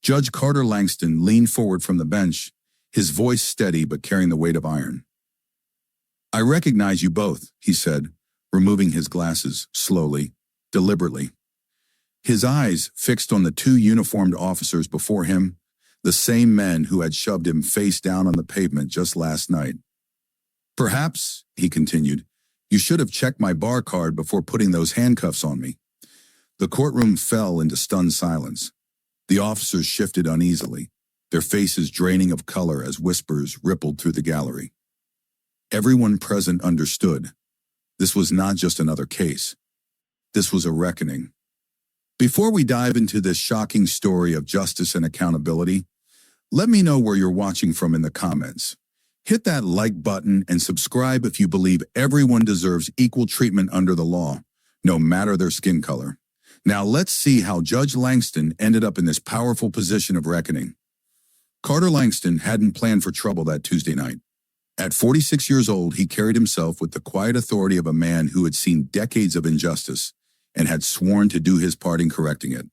Judge Carter Langston leaned forward from the bench, his voice steady but carrying the weight of iron. "I recognize you both," he said, removing his glasses slowly, deliberately. His eyes fixed on the two uniformed officers before him, the same men who had shoved him face down on the pavement just last night. "Perhaps," he continued, "you should have checked my bar card before putting those handcuffs on me." The courtroom fell into stunned silence. The officers shifted uneasily, their faces draining of color as whispers rippled through the gallery. Everyone present understood. This was not just another case. This was a reckoning. Before we dive into this shocking story of justice and accountability, let me know where you're watching from in the comments. Hit that like button and subscribe if you believe everyone deserves equal treatment under the law, no matter their skin color. Now let's see how Judge Langston ended up in this powerful position of reckoning. Carter Langston hadn't planned for trouble that Tuesday night. At 46 years old, he carried himself with the quiet authority of a man who had seen decades of injustice and had sworn to do his part in correcting it.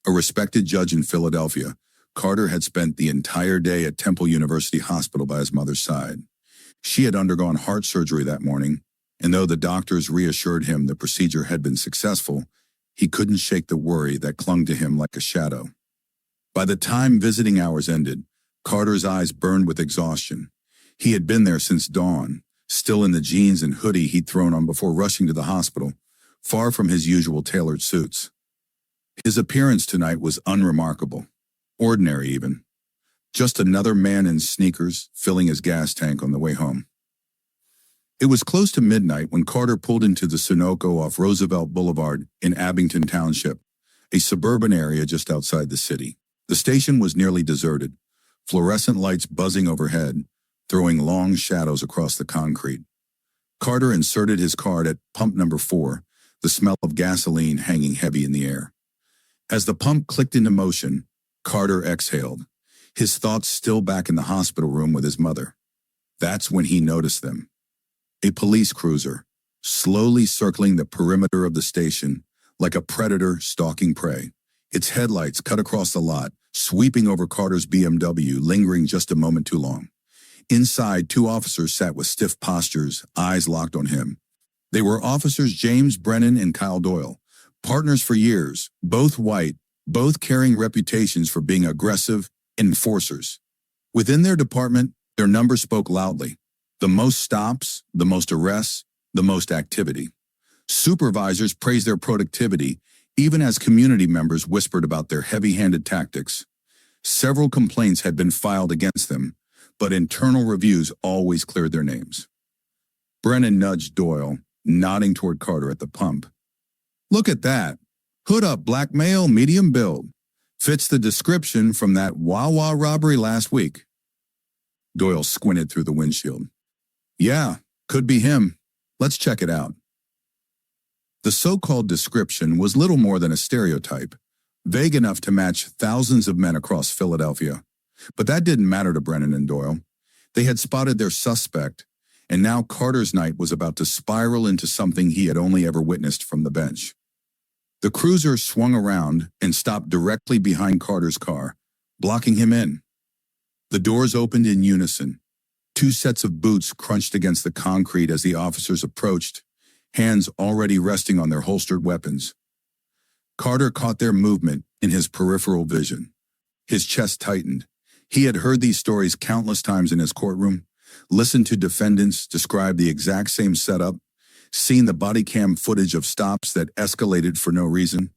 A respected judge in Philadelphia, Carter had spent the entire day at Temple University Hospital by his mother's side. She had undergone heart surgery that morning, and though the doctors reassured him the procedure had been successful, he couldn't shake the worry that clung to him like a shadow. By the time visiting hours ended, Carter's eyes burned with exhaustion. He had been there since dawn, still in the jeans and hoodie he'd thrown on before rushing to the hospital, far from his usual tailored suits. His appearance tonight was unremarkable, ordinary even. Just another man in sneakers filling his gas tank on the way home. It was close to midnight when Carter pulled into the Sunoco off Roosevelt Boulevard in Abington Township, a suburban area just outside the city. The station was nearly deserted, fluorescent lights buzzing overhead, throwing long shadows across the concrete. Carter inserted his card at pump number 4, the smell of gasoline hanging heavy in the air. As the pump clicked into motion, Carter exhaled, his thoughts still back in the hospital room with his mother. That's when he noticed them. A police cruiser, slowly circling the perimeter of the station like a predator stalking prey. Its headlights cut across the lot, sweeping over Carter's BMW, lingering just a moment too long. Inside, 2 officers sat with stiff postures, eyes locked on him. They were Officers James Brennan and Kyle Doyle, partners for years, both white, both carrying reputations for being aggressive enforcers. Within their department, their numbers spoke loudly. The most stops, the most arrests, the most activity. Supervisors praised their productivity, even as community members whispered about their heavy-handed tactics. Several complaints had been filed against them, but internal reviews always cleared their names. Brennan nudged Doyle, nodding toward Carter at the pump. "Look at that. Hood up, black male, medium build. Fits the description from that Wawa robbery last week." Doyle squinted through the windshield. "Yeah, could be him. Let's check it out." The so-called description was little more than a stereotype, vague enough to match thousands of men across Philadelphia. But that didn't matter to Brennan and Doyle. They had spotted their suspect, and now Carter's night was about to spiral into something he had only ever witnessed from the bench. The cruiser swung around and stopped directly behind Carter's car, blocking him in. The doors opened in unison. 2 sets of boots crunched against the concrete as the officers approached, hands already resting on their holstered weapons. Carter caught their movement in his peripheral vision. His chest tightened. He had heard these stories countless times in his courtroom, listened to defendants describe the exact same setup, seen the body cam footage of stops that escalated for no reason.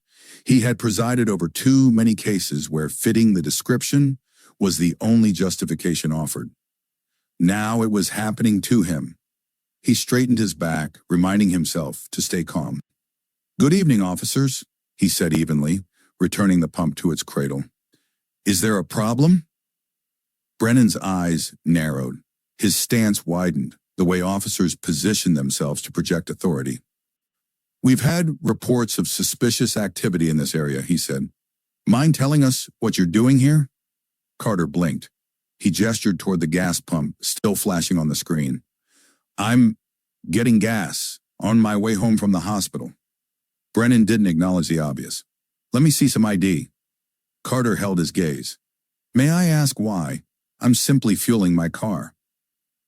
He had presided over too many cases where fitting the description was the only justification offered. Now it was happening to him. He straightened his back, reminding himself to stay calm. "Good evening, officers," he said evenly, returning the pump to its cradle. "Is there a problem?" Brennan's eyes narrowed. His stance widened, the way officers positioned themselves to project authority. "We've had reports of suspicious activity in this area," he said. "Mind telling us what you're doing here?" Carter blinked. He gestured toward the gas pump, still flashing on the screen. "I'm getting gas, on my way home from the hospital." Brennan didn't acknowledge the obvious. "Let me see some ID." Carter held his gaze. May I ask why? I'm simply fueling my car.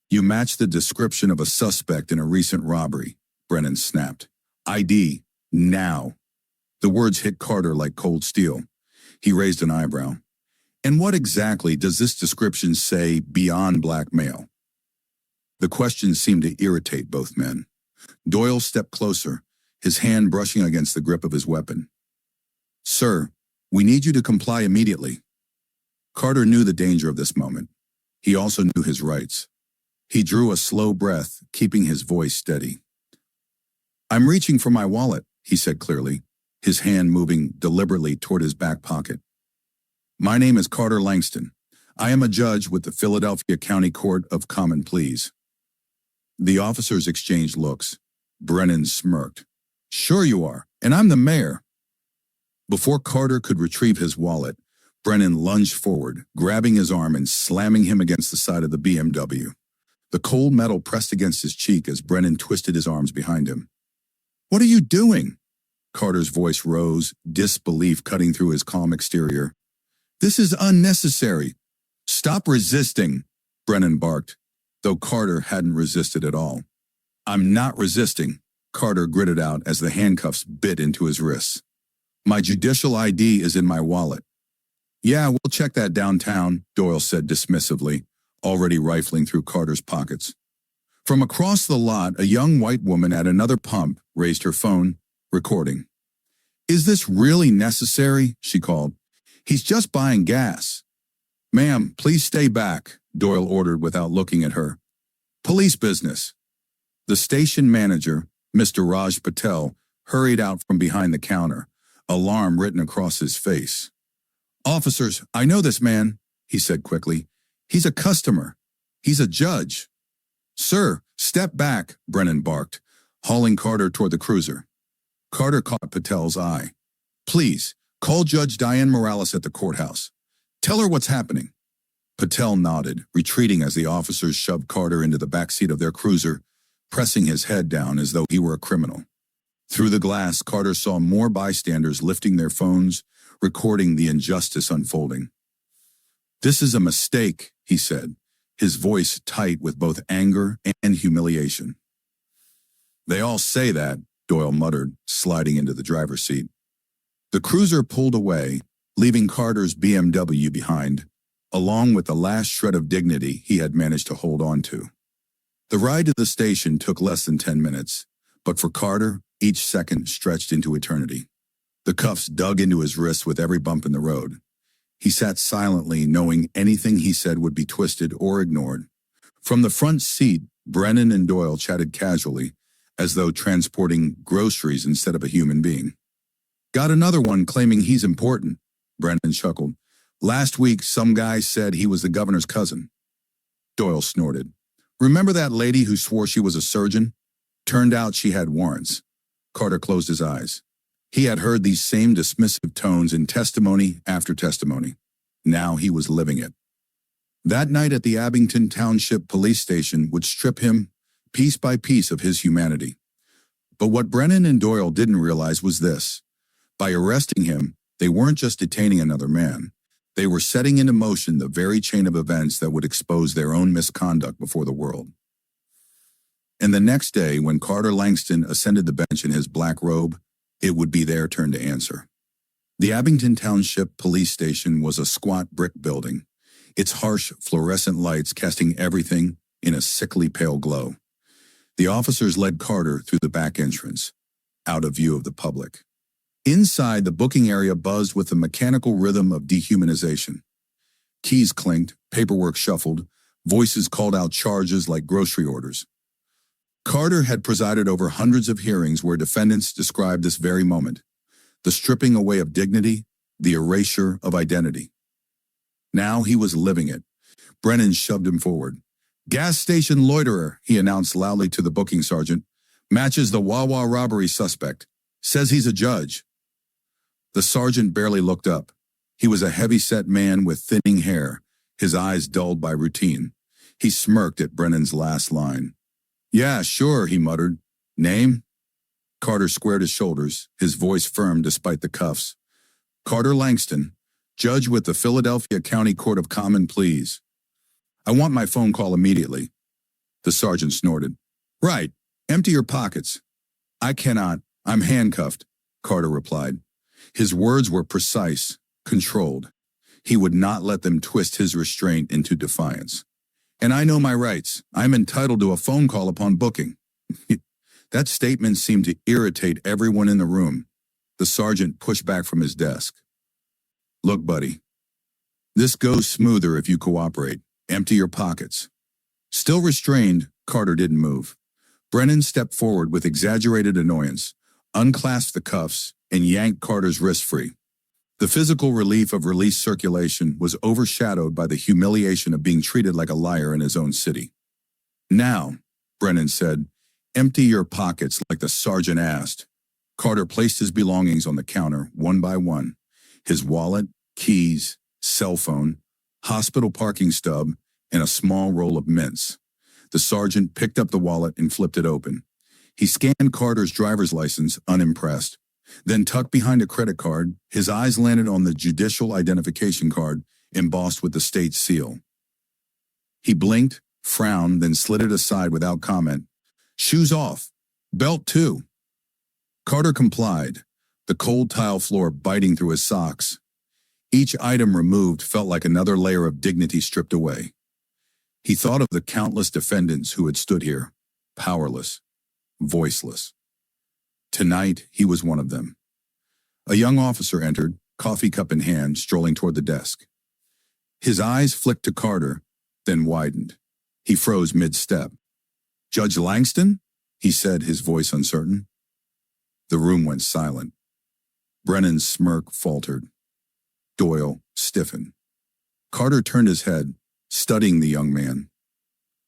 You match the description of a suspect in a recent robbery, Brennan snapped. ID, now. The words hit Carter like cold steel. He raised an eyebrow. And what exactly does this description say beyond blackmail? The question seemed to irritate both men. Doyle stepped closer, his hand brushing against the grip of his weapon. Sir, we need you to comply immediately. Carter knew the danger of this moment. He also knew his rights. He drew a slow breath, keeping his voice steady. I'm reaching for my wallet, he said clearly, his hand moving deliberately toward his back pocket. My name is Carter Langston. I am a judge with the Philadelphia County Court of Common Pleas. The officers exchanged looks. Brennan smirked. Sure you are, and I'm the mayor. Before Carter could retrieve his wallet, Brennan lunged forward, grabbing his arm and slamming him against the side of the BMW. The cold metal pressed against his cheek as Brennan twisted his arms behind him. What are you doing? Carter's voice rose, disbelief cutting through his calm exterior. This is unnecessary. Stop resisting, Brennan barked, though Carter hadn't resisted at all. I'm not resisting, Carter gritted out as the handcuffs bit into his wrists. My judicial ID is in my wallet. Yeah, we'll check that downtown, Doyle said dismissively, already rifling through Carter's pockets. From across the lot, a young white woman at another pump raised her phone, recording. Is this really necessary? She called. He's just buying gas. Ma'am, please stay back, Doyle ordered without looking at her. Police business. The station manager, Mr. Raj Patel, hurried out from behind the counter, alarm written across his face. Officers, I know this man, he said quickly. He's a customer. He's a judge. Sir, step back, Brennan barked, hauling Carter toward the cruiser. Carter caught Patel's eye. Please, call Judge Diane Morales at the courthouse. Tell her what's happening. Patel nodded, retreating as the officers shoved Carter into the backseat of their cruiser, pressing his head down as though he were a criminal. Through the glass, Carter saw more bystanders lifting their phones, recording the injustice unfolding. This is a mistake, he said, his voice tight with both anger and humiliation. They all say that, Doyle muttered, sliding into the driver's seat. The cruiser pulled away, leaving Carter's BMW behind, along with the last shred of dignity he had managed to hold on to. The ride to the station took less than 10 minutes, but for Carter, each second stretched into eternity. The cuffs dug into his wrists with every bump in the road. He sat silently, knowing anything he said would be twisted or ignored. From the front seat, Brennan and Doyle chatted casually, as though transporting groceries instead of a human being. Got another one claiming he's important, Brennan chuckled. Last week, some guy said he was the governor's cousin. Doyle snorted. Remember that lady who swore she was a surgeon? Turned out she had warrants. Carter closed his eyes. He had heard these same dismissive tones in testimony after testimony. Now he was living it. That night at the Abington Township police station would strip him, piece by piece, of his humanity. But what Brennan and Doyle didn't realize was this. By arresting him, they weren't just detaining another man. They were setting into motion the very chain of events that would expose their own misconduct before the world. And the next day, when Carter Langston ascended the bench in his black robe, it would be their turn to answer. The Abington Township police station was a squat brick building, its harsh fluorescent lights casting everything in a sickly pale glow. The officers led Carter through the back entrance, out of view of the public. Inside, the booking area buzzed with the mechanical rhythm of dehumanization. Keys clinked, paperwork shuffled, voices called out charges like grocery orders. Carter had presided over hundreds of hearings where defendants described this very moment, the stripping away of dignity, the erasure of identity. Now he was living it. Brennan shoved him forward. Gas station loiterer, he announced loudly to the booking sergeant. Matches the Wawa robbery suspect. Says he's a judge. The sergeant barely looked up. He was a heavy-set man with thinning hair, his eyes dulled by routine. He smirked at Brennan's last line. Yeah, sure, he muttered. Name? Carter squared his shoulders, his voice firm despite the cuffs. Carter Langston, Judge with the Philadelphia County Court of Common Pleas. I want my phone call immediately. The sergeant snorted. Right. Empty your pockets. I cannot. I'm handcuffed, Carter replied. His words were precise, controlled. He would not let them twist his restraint into defiance. And I know my rights. I'm entitled to a phone call upon booking. That statement seemed to irritate everyone in the room. The sergeant pushed back from his desk. Look, buddy. This goes smoother if you cooperate. Empty your pockets. Still restrained, Carter didn't move. Brennan stepped forward with exaggerated annoyance, unclasped the cuffs, and yanked Carter's wrist free. The physical relief of released circulation was overshadowed by the humiliation of being treated like a liar in his own city. Now, Brennan said, empty your pockets like the sergeant asked. Carter placed his belongings on the counter, one by one. His wallet, keys, cell phone, hospital parking stub, and a small roll of mints. The sergeant picked up the wallet and flipped it open. He scanned Carter's driver's license, unimpressed. Then tucked behind a credit card, his eyes landed on the judicial identification card embossed with the state seal. He blinked, frowned, then slid it aside without comment. Shoes off. Belt too. Carter complied, the cold tile floor biting through his socks. Each item removed felt like another layer of dignity stripped away. He thought of the countless defendants who had stood here, powerless, voiceless. Tonight, he was one of them. A young officer entered, coffee cup in hand, strolling toward the desk. His eyes flicked to Carter, then widened. He froze mid-step. Judge Langston? He said, his voice uncertain. The room went silent. Brennan's smirk faltered. Doyle stiffened. Carter turned his head, studying the young man.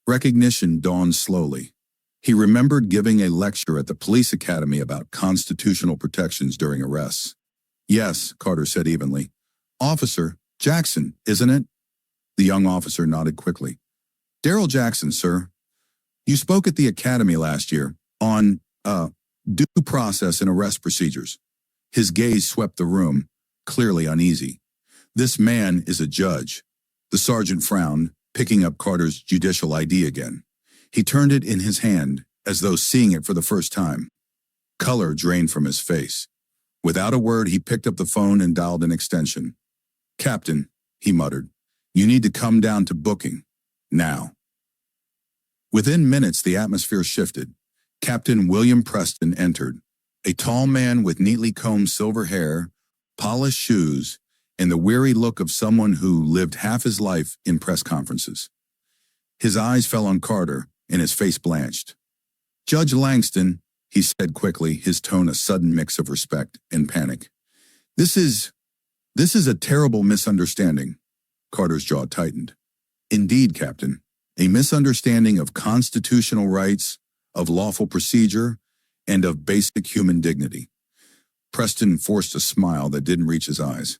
Recognition dawned slowly. He remembered giving a lecture at the police academy about constitutional protections during arrests. Yes, Carter said evenly. Officer, Jackson, isn't it? The young officer nodded quickly. Daryl Jackson, sir. You spoke at the academy last year on, due process and arrest procedures. His gaze swept the room, clearly uneasy. This man is a judge. The sergeant frowned, picking up Carter's judicial ID again. He turned it in his hand, as though seeing it for the first time. Color drained from his face. Without a word, he picked up the phone and dialed an extension. Captain, he muttered, you need to come down to booking. Now. Within minutes, the atmosphere shifted. Captain William Preston entered, a tall man with neatly combed silver hair, polished shoes, and the weary look of someone who lived half his life in press conferences. His eyes fell on Carter, and his face blanched. Judge Langston, he said quickly, his tone a sudden mix of respect and panic. This is a terrible misunderstanding. Carter's jaw tightened. Indeed, Captain, a misunderstanding of constitutional rights, of lawful procedure, and of basic human dignity. Preston forced a smile that didn't reach his eyes.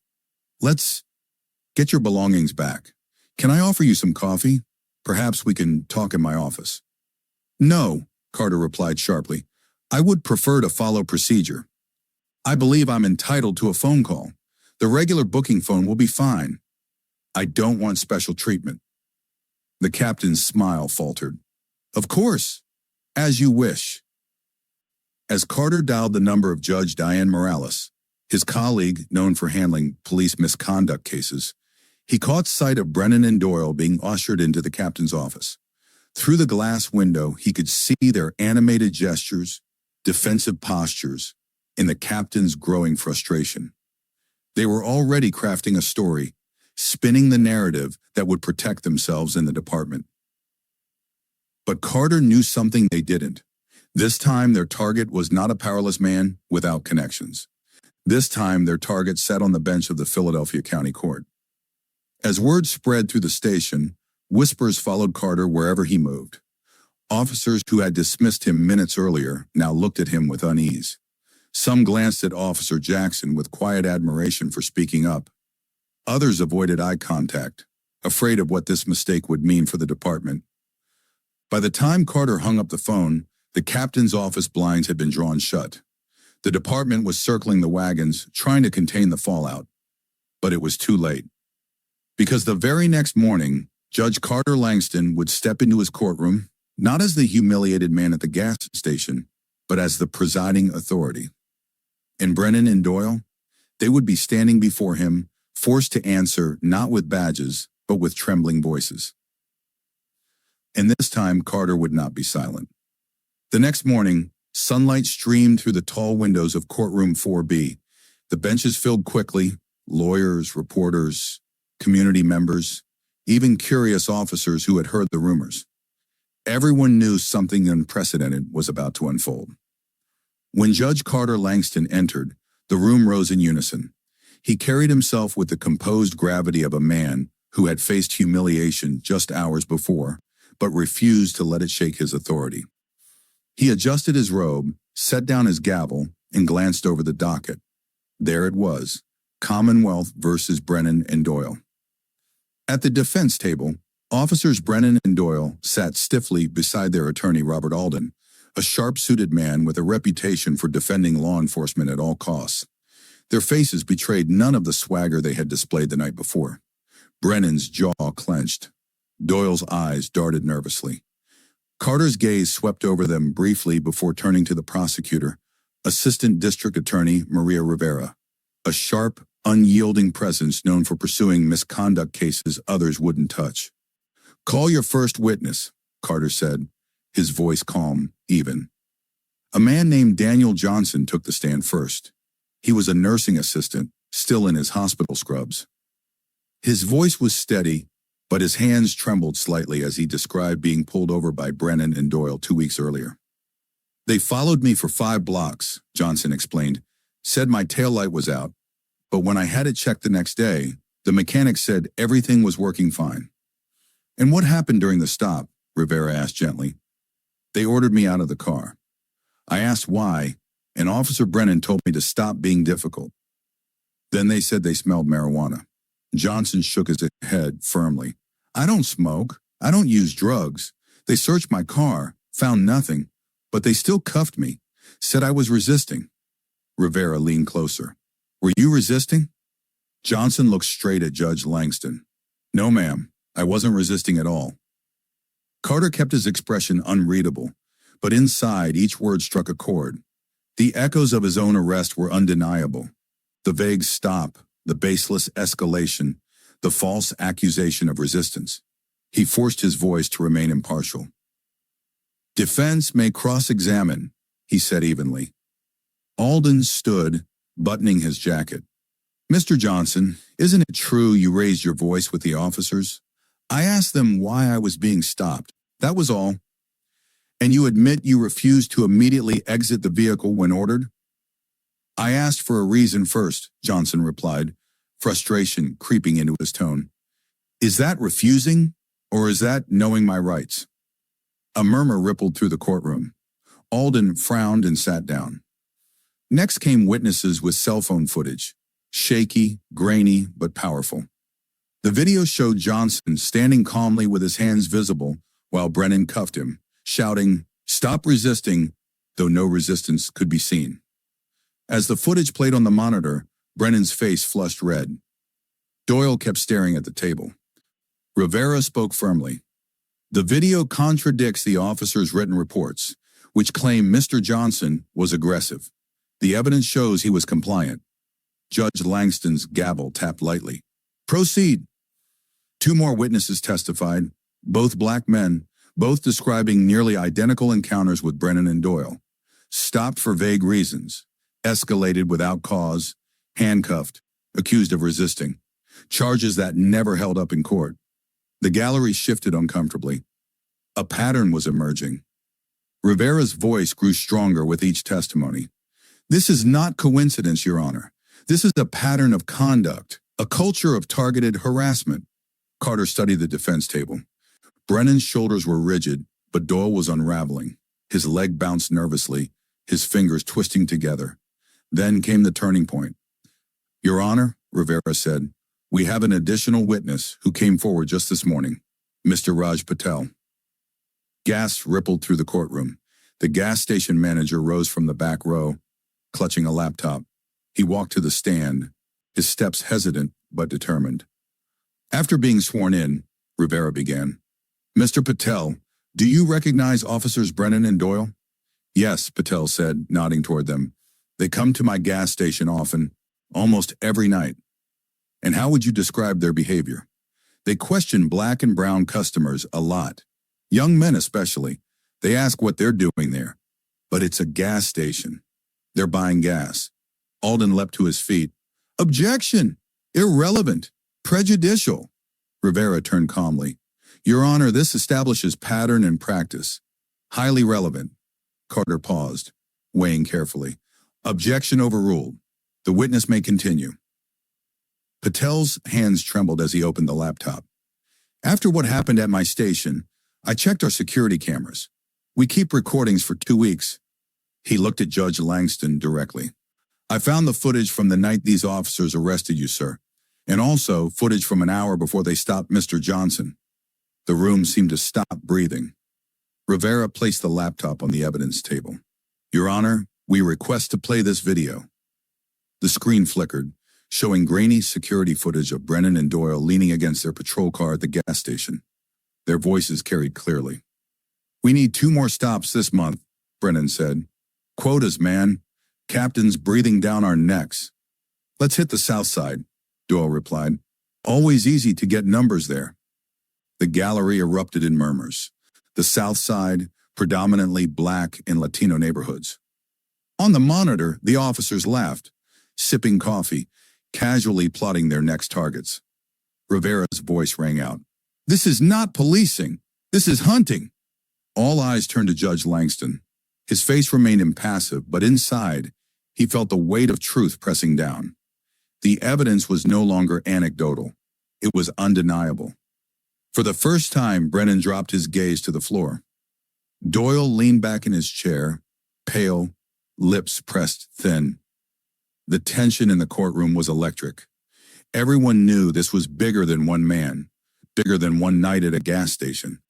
Let's get your belongings back. Can I offer you some coffee? Perhaps we can talk in my office. No, Carter replied sharply. I would prefer to follow procedure. I believe I'm entitled to a phone call. The regular booking phone will be fine. I don't want special treatment. The captain's smile faltered. Of course, as you wish. As Carter dialed the number of Judge Diane Morales, his colleague known for handling police misconduct cases, he caught sight of Brennan and Doyle being ushered into the captain's office. Through the glass window, he could see their animated gestures, defensive postures, and the captain's growing frustration. They were already crafting a story, spinning the narrative that would protect themselves in the department. But Carter knew something they didn't. This time, their target was not a powerless man without connections. This time, their target sat on the bench of the Philadelphia County Court. As word spread through the station, whispers followed Carter wherever he moved. Officers who had dismissed him minutes earlier now looked at him with unease. Some glanced at Officer Jackson with quiet admiration for speaking up. Others avoided eye contact, afraid of what this mistake would mean for the department. By the time Carter hung up the phone, the captain's office blinds had been drawn shut. The department was circling the wagons, trying to contain the fallout. But it was too late. Because the very next morning, Judge Carter Langston would step into his courtroom, not as the humiliated man at the gas station, but as the presiding authority. And Brennan and Doyle, they would be standing before him, forced to answer not with badges, but with trembling voices. And this time, Carter would not be silent. The next morning, sunlight streamed through the tall windows of Courtroom 4B. The benches filled quickly, lawyers, reporters, community members, even curious officers who had heard the rumors. Everyone knew something unprecedented was about to unfold. When Judge Carter Langston entered, the room rose in unison. He carried himself with the composed gravity of a man who had faced humiliation just hours before, but refused to let it shake his authority. He adjusted his robe, set down his gavel, and glanced over the docket. There it was, Commonwealth versus Brennan and Doyle. At the defense table, officers Brennan and Doyle sat stiffly beside their attorney Robert Alden, a sharp-suited man with a reputation for defending law enforcement at all costs. Their faces betrayed none of the swagger they had displayed the night before. Brennan's jaw clenched. Doyle's eyes darted nervously. Carter's gaze swept over them briefly before turning to the prosecutor, Assistant District Attorney Maria Rivera, a sharp, unyielding presence known for pursuing misconduct cases others wouldn't touch. "Call your first witness," Carter said, his voice calm, even. A man named Daniel Johnson took the stand first. He was a nursing assistant, still in his hospital scrubs. His voice was steady, but his hands trembled slightly as he described being pulled over by Brennan and Doyle 2 weeks earlier. "They followed me for 5 blocks, Johnson explained, said my taillight was out, but when I had it checked the next day, the mechanic said everything was working fine." "And what happened during the stop?" Rivera asked gently. "They ordered me out of the car. I asked why, and Officer Brennan told me to stop being difficult. Then they said they smelled marijuana." Johnson shook his head firmly. "I don't smoke. I don't use drugs. They searched my car, found nothing, but they still cuffed me, said I was resisting." Rivera leaned closer. "Were you resisting?" Johnson looked straight at Judge Langston. "No, ma'am. I wasn't resisting at all." Carter kept his expression unreadable, but inside each word struck a chord. The echoes of his own arrest were undeniable. The vague stop, the baseless escalation, the false accusation of resistance. He forced his voice to remain impartial. "Defense may cross-examine," he said evenly. Alden stood, buttoning his jacket. "Mr. Johnson, isn't it true you raised your voice with the officers? I asked them why I was being stopped. That was all. And you admit you refused to immediately exit the vehicle when ordered?" "I asked for a reason first," Johnson replied, frustration creeping into his tone. "Is that refusing, or is that knowing my rights?" A murmur rippled through the courtroom. Alden frowned and sat down. Next came witnesses with cell phone footage, shaky, grainy, but powerful. The video showed Johnson standing calmly with his hands visible while Brennan cuffed him, shouting, "Stop resisting," though no resistance could be seen. As the footage played on the monitor, Brennan's face flushed red. Doyle kept staring at the table. Rivera spoke firmly. "The video contradicts the officer's written reports, which claim Mr. Johnson was aggressive. The evidence shows he was compliant." Judge Langston's gavel tapped lightly. "Proceed." 2 more witnesses testified, both black men, both describing nearly identical encounters with Brennan and Doyle. Stopped for vague reasons, escalated without cause, handcuffed, accused of resisting. Charges that never held up in court. The gallery shifted uncomfortably. A pattern was emerging. Rivera's voice grew stronger with each testimony. "This is not coincidence, Your Honor. This is a pattern of conduct, a culture of targeted harassment." Carter studied the defense table. Brennan's shoulders were rigid, but Doyle was unraveling. His leg bounced nervously, his fingers twisting together. Then came the turning point. "Your Honor," Rivera said, "we have an additional witness who came forward just this morning, Mr. Raj Patel." Gasps rippled through the courtroom. The gas station manager rose from the back row, clutching a laptop. He walked to the stand, his steps hesitant but determined. After being sworn in, Rivera began. Mr. Patel, do you recognize Officers Brennan and Doyle? Yes, Patel said, nodding toward them. They come to my gas station often, almost every night. And how would you describe their behavior? They question black and brown customers a lot. Young men especially. They ask what they're doing there. But it's a gas station. They're buying gas. Alden leapt to his feet. Objection! Irrelevant! Prejudicial! Rivera turned calmly. Your Honor, this establishes pattern and practice. Highly relevant. Carter paused, weighing carefully. Objection overruled. The witness may continue. Patel's hands trembled as he opened the laptop. After what happened at my station, I checked our security cameras. We keep recordings for 2 weeks. He looked at Judge Langston directly. I found the footage from the night these officers arrested you, sir, and also footage from an hour before they stopped Mr. Johnson. The room seemed to stop breathing. Rivera placed the laptop on the evidence table. Your Honor, we request to play this video. The screen flickered, showing grainy security footage of Brennan and Doyle leaning against their patrol car at the gas station. Their voices carried clearly. We need 2 more stops this month, Brennan said. Quotas, man. Captain's breathing down our necks. Let's hit the south side, Doyle replied. Always easy to get numbers there. The gallery erupted in murmurs. The south side, predominantly black and Latino neighborhoods. On the monitor, the officers laughed, sipping coffee, casually plotting their next targets. Rivera's voice rang out. This is not policing. This is hunting. All eyes turned to Judge Langston. His face remained impassive, but inside, he felt the weight of truth pressing down. The evidence was no longer anecdotal. It was undeniable. For the first time, Brennan dropped his gaze to the floor. Doyle leaned back in his chair, pale, lips pressed thin. The tension in the courtroom was electric. Everyone knew this was bigger than one man, bigger than one night at a gas station.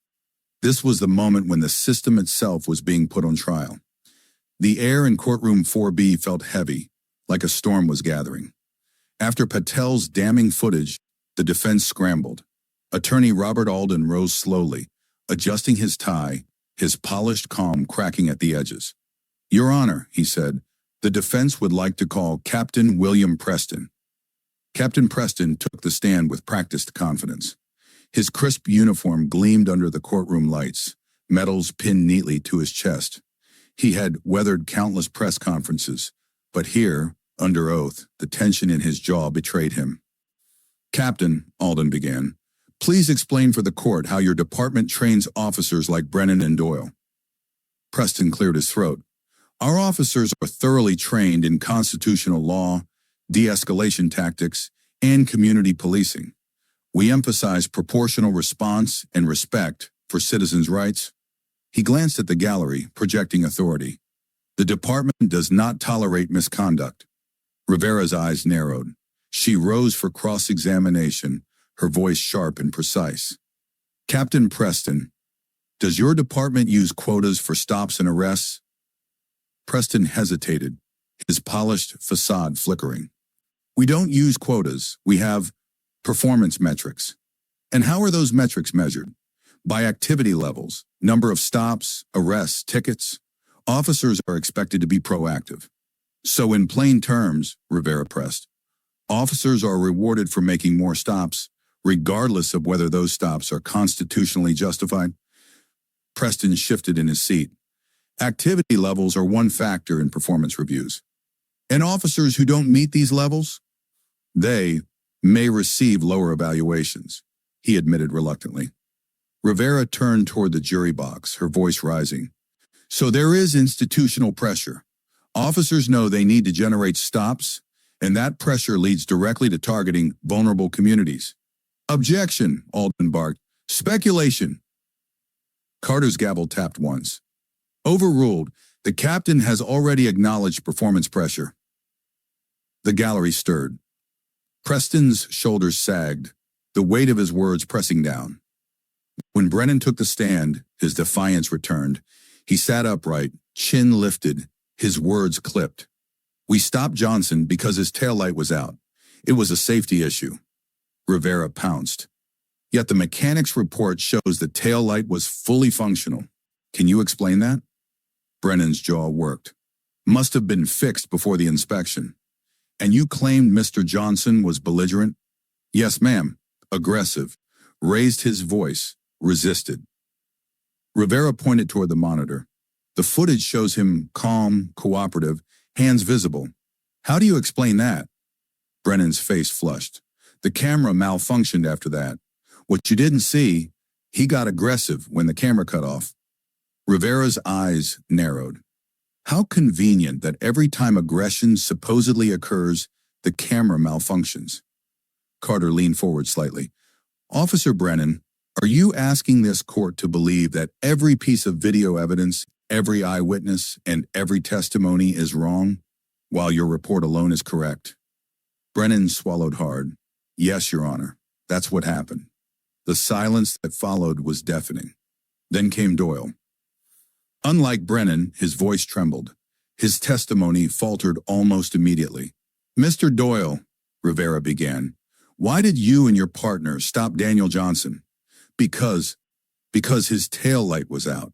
This was the moment when the system itself was being put on trial. The air in courtroom 4B felt heavy, like a storm was gathering. After Patel's damning footage, the defense scrambled. Attorney Robert Alden rose slowly, adjusting his tie, his polished calm cracking at the edges. Your Honor, he said, the defense would like to call Captain William Preston. Captain Preston took the stand with practiced confidence. His crisp uniform gleamed under the courtroom lights, medals pinned neatly to his chest. He had weathered countless press conferences, but here, under oath, the tension in his jaw betrayed him. Captain, Alden began, please explain for the court how your department trains officers like Brennan and Doyle. Preston cleared his throat. Our officers are thoroughly trained in constitutional law, de-escalation tactics, and community policing. We emphasize proportional response and respect for citizens' rights. He glanced at the gallery, projecting authority. The department does not tolerate misconduct. Rivera's eyes narrowed. She rose for cross-examination, her voice sharp and precise. Captain Preston, does your department use quotas for stops and arrests? Preston hesitated, his polished facade flickering. We don't use quotas. We have performance metrics. And how are those metrics measured? By activity levels, number of stops, arrests, tickets. Officers are expected to be proactive. So in plain terms, Rivera pressed, officers are rewarded for making more stops, regardless of whether those stops are constitutionally justified. Preston shifted in his seat. Activity levels are one factor in performance reviews. And officers who don't meet these levels, they may receive lower evaluations, he admitted reluctantly. Rivera turned toward the jury box, her voice rising. So there is institutional pressure. Officers know they need to generate stops, and that pressure leads directly to targeting vulnerable communities. Objection, Alden barked. Speculation. Carter's gavel tapped once. Overruled. The captain has already acknowledged performance pressure. The gallery stirred. Preston's shoulders sagged, the weight of his words pressing down. When Brennan took the stand, his defiance returned. He sat upright, chin lifted, his words clipped. We stopped Johnson because his taillight was out. It was a safety issue. Rivera pounced. Yet the mechanic's report shows the tail light was fully functional. Can you explain that? Brennan's jaw worked. Must have been fixed before the inspection. And you claimed Mr. Johnson was belligerent? Yes, ma'am. Aggressive. Raised his voice. Resisted. Rivera pointed toward the monitor. The footage shows him calm, cooperative, hands visible. How do you explain that? Brennan's face flushed. The camera malfunctioned after that. What you didn't see, he got aggressive when the camera cut off. Rivera's eyes narrowed. How convenient that every time aggression supposedly occurs, the camera malfunctions. Carter leaned forward slightly. Officer Brennan, are you asking this court to believe that every piece of video evidence, every eyewitness, and every testimony is wrong, while your report alone is correct? Brennan swallowed hard. Yes, Your Honor. That's what happened. The silence that followed was deafening. Then came Doyle. Unlike Brennan, his voice trembled. His testimony faltered almost immediately. Mr. Doyle, Rivera began, why did you and your partner stop Daniel Johnson? Because his tail light was out.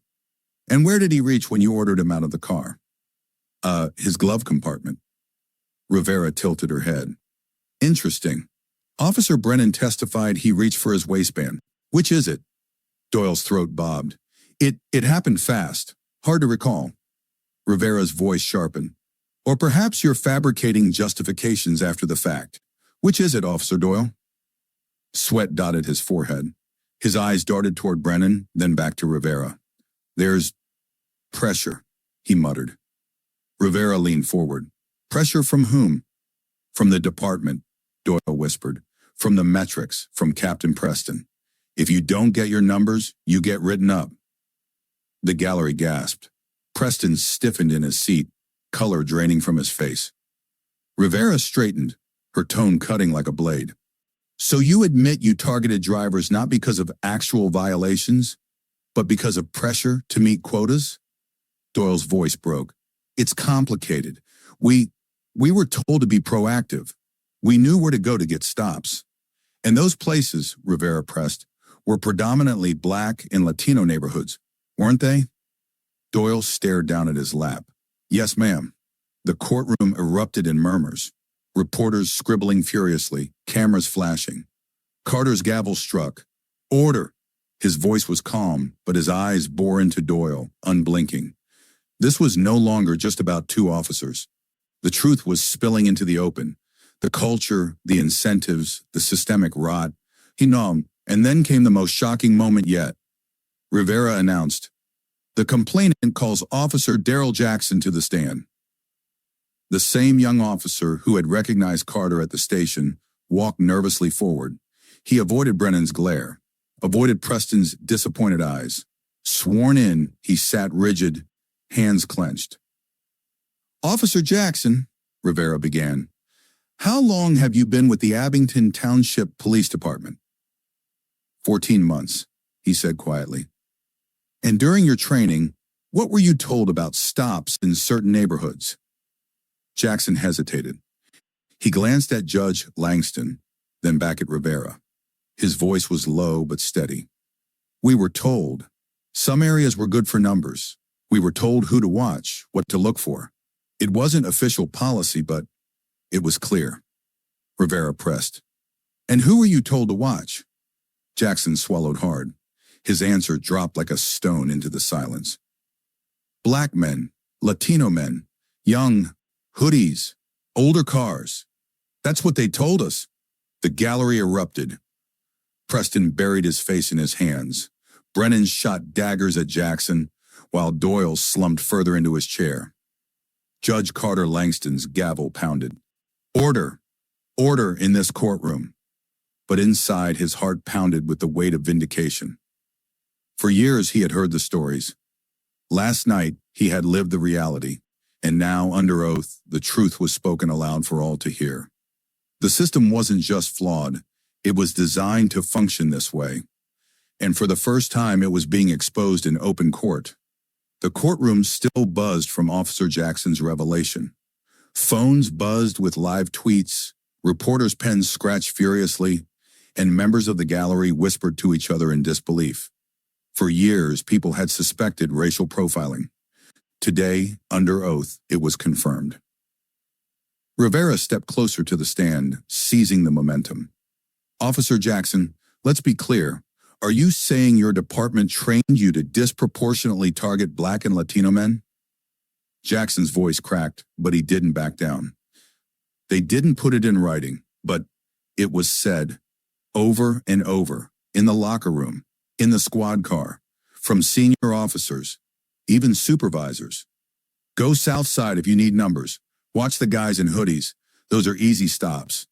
And where did he reach when you ordered him out of the car? His glove compartment. Rivera tilted her head. Interesting. Officer Brennan testified he reached for his waistband. Which is it? Doyle's throat bobbed. It happened fast. Hard to recall. Rivera's voice sharpened. Or perhaps you're fabricating justifications after the fact. Which is it, Officer Doyle? Sweat dotted his forehead. His eyes darted toward Brennan, then back to Rivera. There's pressure, he muttered. Rivera leaned forward. Pressure from whom? From the department, Doyle whispered. From the metrics, from Captain Preston. If you don't get your numbers, you get written up. The gallery gasped. Preston stiffened in his seat, color draining from his face. Rivera straightened, her tone cutting like a blade. So you admit you targeted drivers not because of actual violations, but because of pressure to meet quotas? Doyle's voice broke. It's complicated. We were told to be proactive. We knew where to go to get stops. And those places, Rivera pressed, were predominantly Black and Latino neighborhoods, weren't they? Doyle stared down at his lap. Yes, ma'am. The courtroom erupted in murmurs. Reporters scribbling furiously, cameras flashing. Carter's gavel struck. Order! His voice was calm, but his eyes bore into Doyle, unblinking. This was no longer just about two officers. The truth was spilling into the open. The culture, the incentives, the systemic rot. He numbed, and then came the most shocking moment yet. Rivera announced, "The complainant calls Officer Daryl Jackson to the stand." The same young officer who had recognized Carter at the station walked nervously forward. He avoided Brennan's glare, avoided Preston's disappointed eyes. Sworn in, he sat rigid, hands clenched. "Officer Jackson," Rivera began, "how long have you been with the Abington Township Police Department?" 14 months, he said quietly. "And during your training, what were you told about stops in certain neighborhoods?" Jackson hesitated. He glanced at Judge Langston, then back at Rivera. His voice was low but steady. "We were told. Some areas were good for numbers. We were told who to watch, what to look for. It wasn't official policy, but it was clear." Rivera pressed. "And who were you told to watch?" Jackson swallowed hard. His answer dropped like a stone into the silence. "Black men, Latino men, young, hoodies, older cars. That's what they told us." The gallery erupted. Preston buried his face in his hands. Brennan shot daggers at Jackson, while Doyle slumped further into his chair. Judge Carter Langston's gavel pounded. "Order! Order in this courtroom." But inside his heart pounded with the weight of vindication. For years he had heard the stories. Last night he had lived the reality, and now, under oath, the truth was spoken aloud for all to hear. The system wasn't just flawed, it was designed to function this way. And for the first time it was being exposed in open court. The courtroom still buzzed from Officer Jackson's revelation. Phones buzzed with live tweets, reporters' pens scratched furiously, and members of the gallery whispered to each other in disbelief. For years, people had suspected racial profiling. Today, under oath, it was confirmed. Rivera stepped closer to the stand, seizing the momentum. Officer Jackson, let's be clear. Are you saying your department trained you to disproportionately target Black and Latino men? Jackson's voice cracked, but he didn't back down. They didn't put it in writing, but it was said over and over, in the locker room, in the squad car, from senior officers, even supervisors. Go south side if you need numbers. Watch the guys in hoodies. Those are easy stops.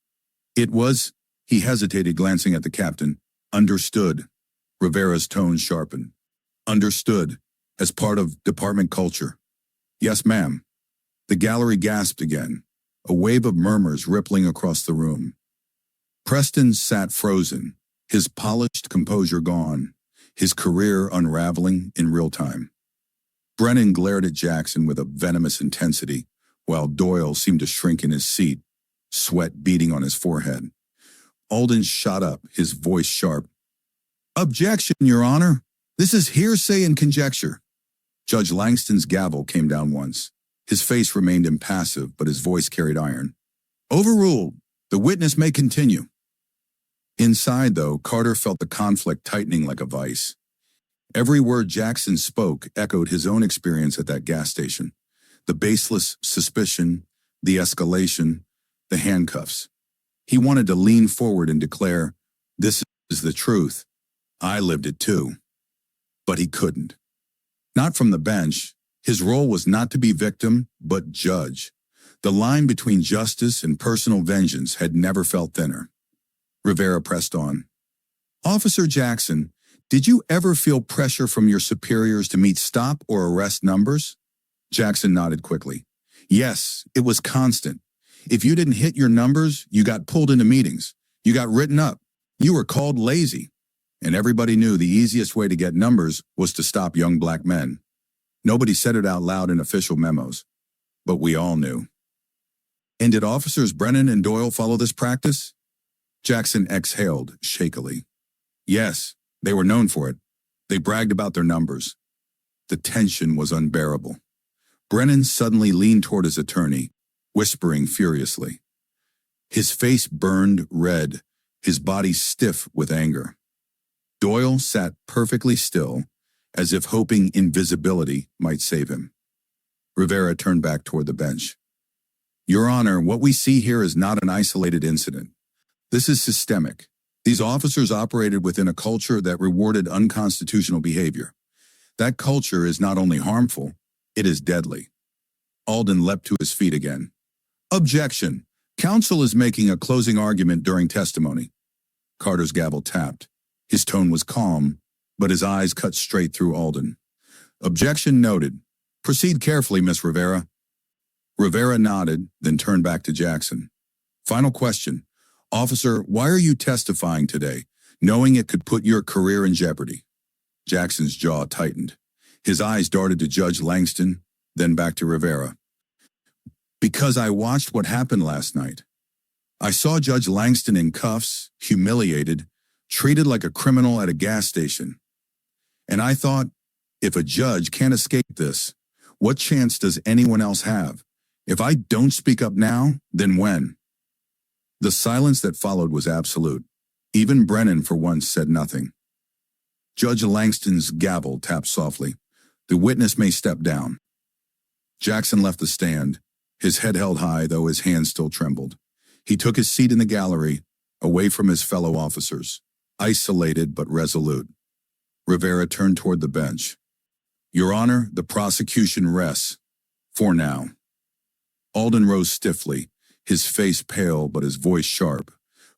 It was, he hesitated, glancing at the captain. Understood. Rivera's tone sharpened. Understood, as part of department culture. Yes, ma'am. The gallery gasped again, a wave of murmurs rippling across the room. Preston sat frozen, his polished composure gone, his career unraveling in real time. Brennan glared at Jackson with a venomous intensity, while Doyle seemed to shrink in his seat, sweat beading on his forehead. Alden shot up, his voice sharp. Objection, Your Honor. This is hearsay and conjecture. Judge Langston's gavel came down once. His face remained impassive, but his voice carried iron. Overruled. The witness may continue. Inside, though, Carter felt the conflict tightening like a vice. Every word Jackson spoke echoed his own experience at that gas station. The baseless suspicion, the escalation, the handcuffs. He wanted to lean forward and declare, "This is the truth. I lived it too." But he couldn't. Not from the bench. His role was not to be victim, but judge. The line between justice and personal vengeance had never felt thinner. Rivera pressed on. Officer Jackson, did you ever feel pressure from your superiors to meet stop or arrest numbers? Jackson nodded quickly. Yes, it was constant. If you didn't hit your numbers, you got pulled into meetings. You got written up. You were called lazy. And everybody knew the easiest way to get numbers was to stop young Black men. Nobody said it out loud in official memos, but we all knew. And did Officers Brennan and Doyle follow this practice? Jackson exhaled shakily. Yes, they were known for it. They bragged about their numbers. The tension was unbearable. Brennan suddenly leaned toward his attorney, whispering furiously. His face burned red, his body stiff with anger. Doyle sat perfectly still, as if hoping invisibility might save him. Rivera turned back toward the bench. Your Honor, what we see here is not an isolated incident. This is systemic. These officers operated within a culture that rewarded unconstitutional behavior. That culture is not only harmful, it is deadly. Alden leapt to his feet again. Objection. Counsel is making a closing argument during testimony. Carter's gavel tapped. His tone was calm, but his eyes cut straight through Alden. Objection noted. Proceed carefully, Miss Rivera. Rivera nodded, then turned back to Jackson. Final question. Officer, why are you testifying today, knowing it could put your career in jeopardy? Jackson's jaw tightened. His eyes darted to Judge Langston, then back to Rivera. Because I watched what happened last night. I saw Judge Langston in cuffs, humiliated, treated like a criminal at a gas station. And I thought, if a judge can't escape this, what chance does anyone else have? If I don't speak up now, then when? The silence that followed was absolute. Even Brennan, for once, said nothing. Judge Langston's gavel tapped softly. The witness may step down. Jackson left the stand, his head held high, though his hands still trembled. He took his seat in the gallery, away from his fellow officers, isolated but resolute. Rivera turned toward the bench. Your Honor, the prosecution rests. For now. Alden rose stiffly, his face pale but his voice sharp.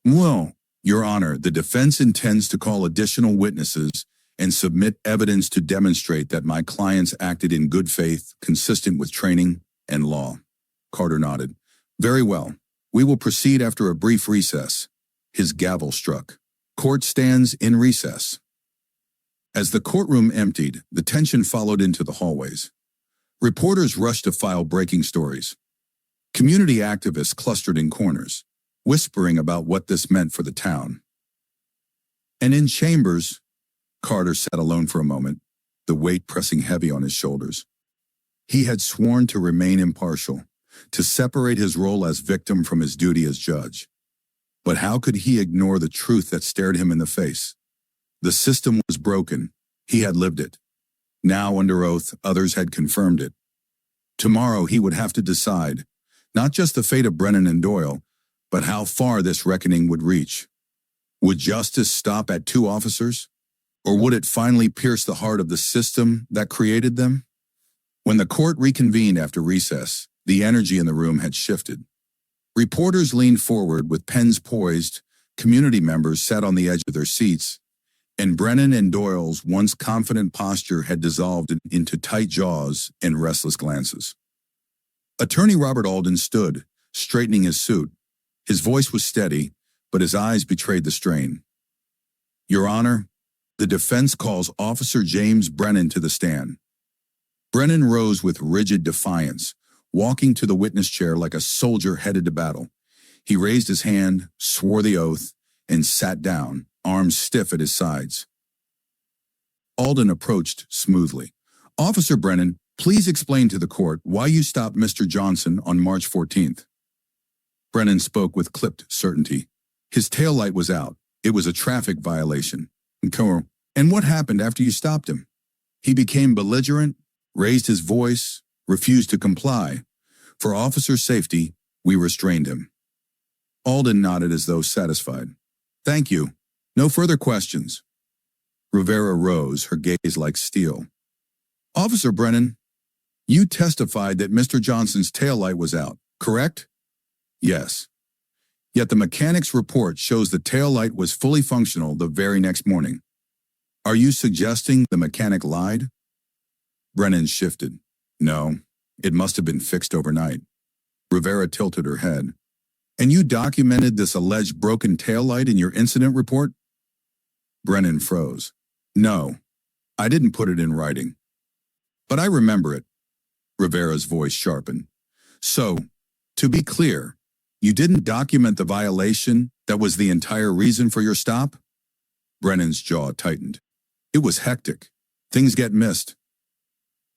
Well, Your Honor, the defense intends to call additional witnesses and submit evidence to demonstrate that my clients acted in good faith, consistent with training and law. Carter nodded. Very well. We will proceed after a brief recess. His gavel struck. Court stands in recess. As the courtroom emptied, the tension followed into the hallways. Reporters rushed to file breaking stories. Community activists clustered in corners, whispering about what this meant for the town. And in chambers, Carter sat alone for a moment, the weight pressing heavy on his shoulders. He had sworn to remain impartial, to separate his role as victim from his duty as judge. But how could he ignore the truth that stared him in the face? The system was broken. He had lived it. Now, under oath, others had confirmed it. Tomorrow he would have to decide, not just the fate of Brennan and Doyle, but how far this reckoning would reach. Would justice stop at 2 officers? Or would it finally pierce the heart of the system that created them? When the court reconvened after recess, the energy in the room had shifted. Reporters leaned forward with pens poised, community members sat on the edge of their seats, and Brennan and Doyle's once confident posture had dissolved into tight jaws and restless glances. Attorney Robert Alden stood, straightening his suit. His voice was steady, but his eyes betrayed the strain. Your Honor, the defense calls Officer James Brennan to the stand. Brennan rose with rigid defiance, walking to the witness chair like a soldier headed to battle. He raised his hand, swore the oath, and sat down, arms stiff at his sides. Alden approached smoothly. Officer Brennan, please explain to the court why you stopped Mr. Johnson on March 14th. Brennan spoke with clipped certainty. His taillight was out. It was a traffic violation. And what happened after you stopped him? He became belligerent, raised his voice, refused to comply. For officer safety, we restrained him. Alden nodded as though satisfied. Thank you. No further questions. Rivera rose, her gaze like steel. Officer Brennan, you testified that Mr. Johnson's taillight was out, correct? Yes. Yet the mechanic's report shows the taillight was fully functional the very next morning. Are you suggesting the mechanic lied? Brennan shifted. No, it must have been fixed overnight. Rivera tilted her head. And you documented this alleged broken taillight in your incident report? Brennan froze. No, I didn't put it in writing. But I remember it. Rivera's voice sharpened. So, to be clear, you didn't document the violation that was the entire reason for your stop? Brennan's jaw tightened. It was hectic. Things get missed.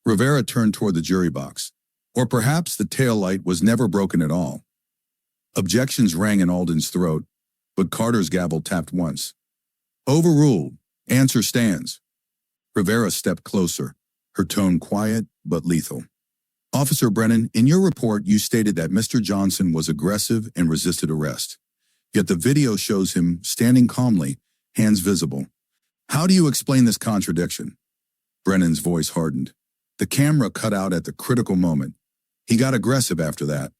Rivera turned toward the jury box. Or perhaps the taillight was never broken at all. Objections rang in Alden's throat, but Carter's gavel tapped once. Overruled. Answer stands. Rivera stepped closer, her tone quiet but lethal. Officer Brennan, in your report you stated that Mr. Johnson was aggressive and resisted arrest. Yet the video shows him standing calmly, hands visible. How do you explain this contradiction? Brennan's voice hardened. The camera cut out at the critical moment. He got aggressive after that.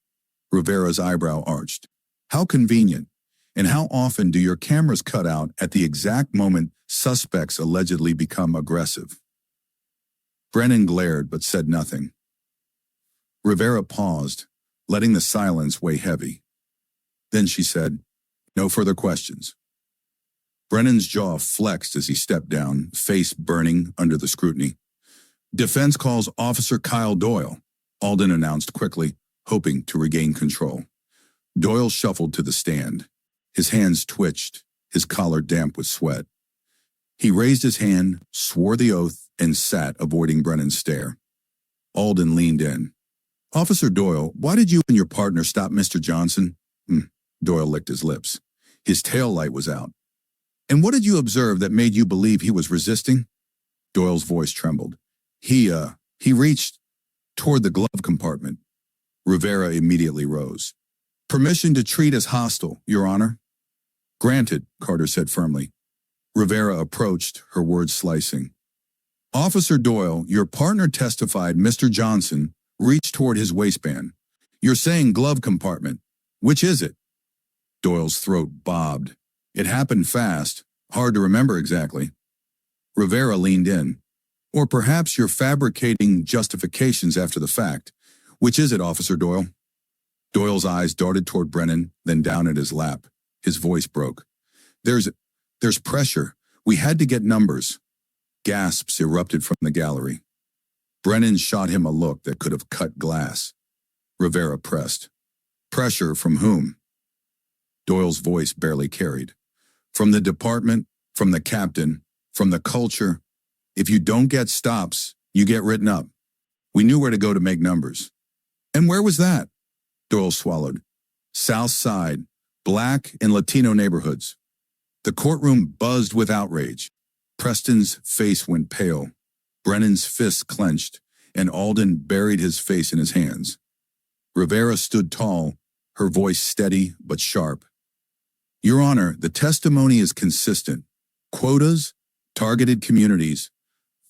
Rivera's eyebrow arched. How convenient. And how often do your cameras cut out at the exact moment suspects allegedly become aggressive? Brennan glared but said nothing. Rivera paused, letting the silence weigh heavy. Then she said, no further questions. Brennan's jaw flexed as he stepped down, face burning under the scrutiny. Defense calls Officer Kyle Doyle, Alden announced quickly, hoping to regain control. Doyle shuffled to the stand. His hands twitched, his collar damp with sweat. He raised his hand, swore the oath, and sat, avoiding Brennan's stare. Alden leaned in. Officer Doyle, why did you and your partner stop Mr. Johnson? Doyle licked his lips. His tail light was out. And what did you observe that made you believe he was resisting? Doyle's voice trembled. He reached toward the glove compartment. Rivera immediately rose. Permission to treat as hostile, Your Honor. Granted, Carter said firmly. Rivera approached, her words slicing. Officer Doyle, your partner testified Mr. Johnson reached toward his waistband. You're saying glove compartment. Which is it? Doyle's throat bobbed. It happened fast, hard to remember exactly. Rivera leaned in. Or perhaps you're fabricating justifications after the fact. Which is it, Officer Doyle? Doyle's eyes darted toward Brennan, then down at his lap. His voice broke. There's pressure. We had to get numbers. Gasps erupted from the gallery. Brennan shot him a look that could have cut glass. Rivera pressed. Pressure from whom? Doyle's voice barely carried. From the department, from the captain, from the culture. If you don't get stops, you get written up. We knew where to go to make numbers. And where was that? Doyle swallowed. South Side, Black and Latino neighborhoods. The courtroom buzzed with outrage. Preston's face went pale. Brennan's fists clenched, and Alden buried his face in his hands. Rivera stood tall, her voice steady but sharp. Your Honor, the testimony is consistent. Quotas, targeted communities,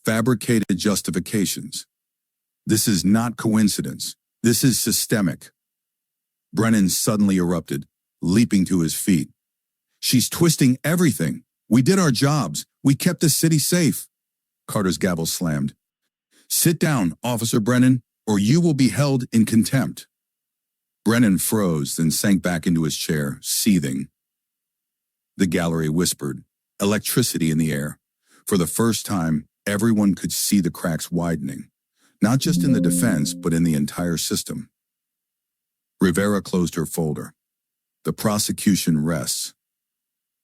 fabricated justifications. This is not coincidence. This is systemic. Brennan suddenly erupted, leaping to his feet. She's twisting everything. We did our jobs. We kept the city safe. Carter's gavel slammed. Sit down, Officer Brennan, or you will be held in contempt. Brennan froze, then sank back into his chair, seething. The gallery whispered, electricity in the air. For the first time, everyone could see the cracks widening, not just in the defense, but in the entire system. Rivera closed her folder. The prosecution rests.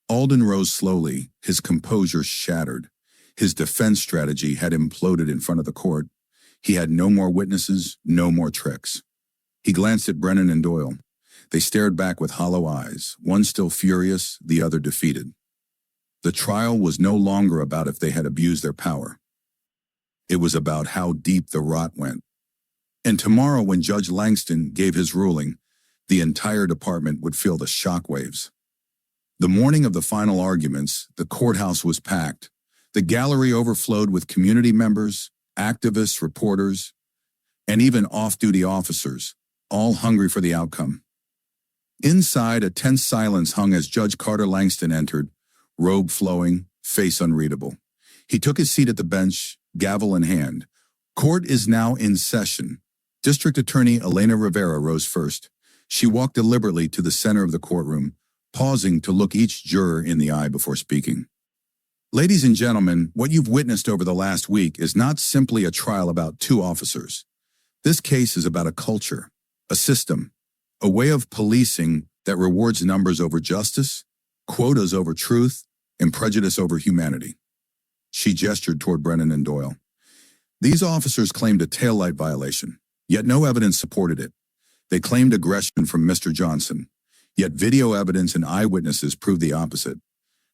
Alden rose slowly, his composure shattered. His defense strategy had imploded in front of the court. He had no more witnesses, no more tricks. He glanced at Brennan and Doyle. They stared back with hollow eyes, one still furious, the other defeated. The trial was no longer about if they had abused their power. It was about how deep the rot went. And tomorrow, when Judge Langston gave his ruling, the entire department would feel the shockwaves. The morning of the final arguments, the courthouse was packed. The gallery overflowed with community members, activists, reporters, and even off-duty officers, all hungry for the outcome. Inside, a tense silence hung as Judge Carter Langston entered, robe flowing, face unreadable. He took his seat at the bench, gavel in hand. Court is now in session. District Attorney Elena Rivera rose first. She walked deliberately to the center of the courtroom, pausing to look each juror in the eye before speaking. Ladies and gentlemen, what you've witnessed over the last week is not simply a trial about two officers. This case is about a culture, a system, a way of policing that rewards numbers over justice, quotas over truth, and prejudice over humanity. She gestured toward Brennan and Doyle. These officers claimed a taillight violation, yet no evidence supported it. They claimed aggression from Mr. Johnson, yet video evidence and eyewitnesses proved the opposite.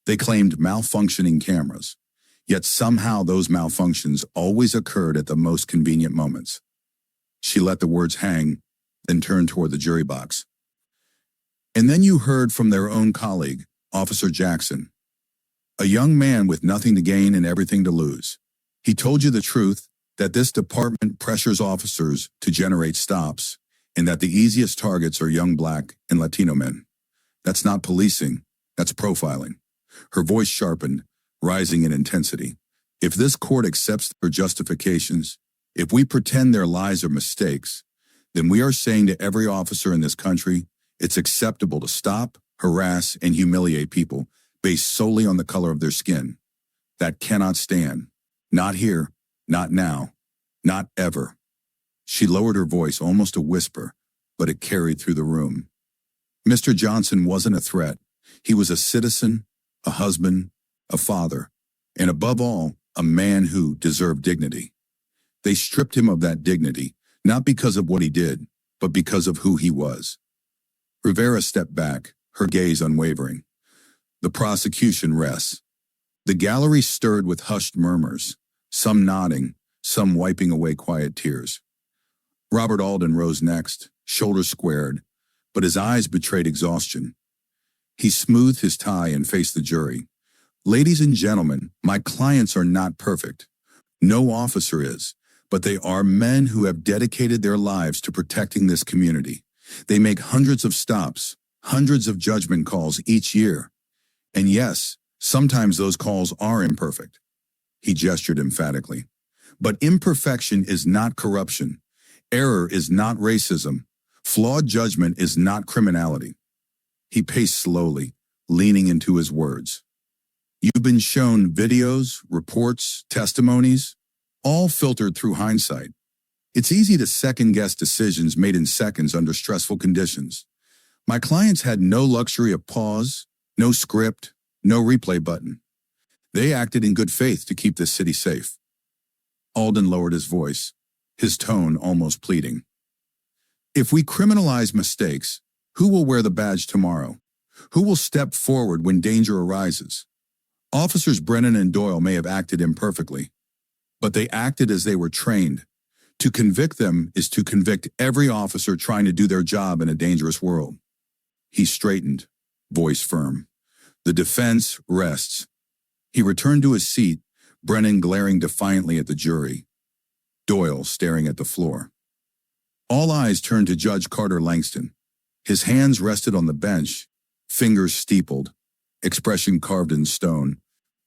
They claimed malfunctioning cameras, yet somehow those malfunctions always occurred at the most convenient moments. She let the words hang, then turned toward the jury box. And then you heard from their own colleague, Officer Jackson, a young man with nothing to gain and everything to lose. He told you the truth, that this department pressures officers to generate stops, and that the easiest targets are young Black and Latino men. That's not policing, that's profiling. Her voice sharpened, rising in intensity. If this court accepts their justifications, if we pretend their lies are mistakes, then we are saying to every officer in this country, it's acceptable to stop, harass, and humiliate people based solely on the color of their skin. That cannot stand. Not here, not now, not ever. She lowered her voice almost a whisper, but it carried through the room. Mr. Johnson wasn't a threat. He was a citizen, a husband, a father, and above all, a man who deserved dignity. They stripped him of that dignity, not because of what he did, but because of who he was. Rivera stepped back, her gaze unwavering. The prosecution rests. The gallery stirred with hushed murmurs, some nodding, some wiping away quiet tears. Robert Alden rose next, shoulders squared, but his eyes betrayed exhaustion. He smoothed his tie and faced the jury. Ladies and gentlemen, my clients are not perfect. No officer is, but they are men who have dedicated their lives to protecting this community. They make hundreds of stops, hundreds of judgment calls each year. And yes, sometimes those calls are imperfect. He gestured emphatically. But imperfection is not corruption. Error is not racism. Flawed judgment is not criminality. He paced slowly, leaning into his words. You've been shown videos, reports, testimonies, all filtered through hindsight. It's easy to second-guess decisions made in seconds under stressful conditions. My clients had no luxury of pause, no script, no replay button. They acted in good faith to keep this city safe. Alden lowered his voice, his tone almost pleading. If we criminalize mistakes, who will wear the badge tomorrow? Who will step forward when danger arises? Officers Brennan and Doyle may have acted imperfectly, but they acted as they were trained. To convict them is to convict every officer trying to do their job in a dangerous world. He straightened, voice firm. The defense rests. He returned to his seat, Brennan glaring defiantly at the jury, Doyle staring at the floor. All eyes turned to Judge Carter Langston. His hands rested on the bench, fingers steepled, expression carved in stone,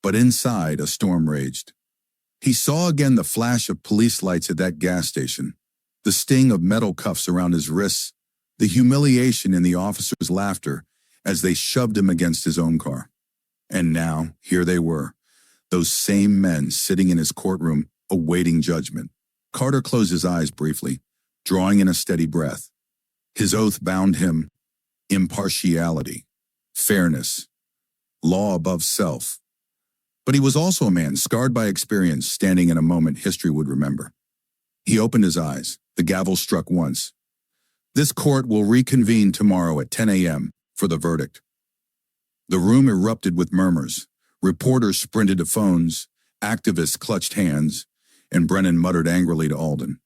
but inside a storm raged. He saw again the flash of police lights at that gas station, the sting of metal cuffs around his wrists, the humiliation in the officer's laughter as they shoved him against his own car. And now, here they were, those same men sitting in his courtroom, awaiting judgment. Carter closed his eyes briefly, drawing in a steady breath. His oath bound him: impartiality, fairness, law above self. But he was also a man scarred by experience, standing in a moment history would remember. He opened his eyes. The gavel struck once. This court will reconvene tomorrow at 10 a.m. for the verdict. The room erupted with murmurs. Reporters sprinted to phones, activists clutched hands, and Brennan muttered angrily to Alden.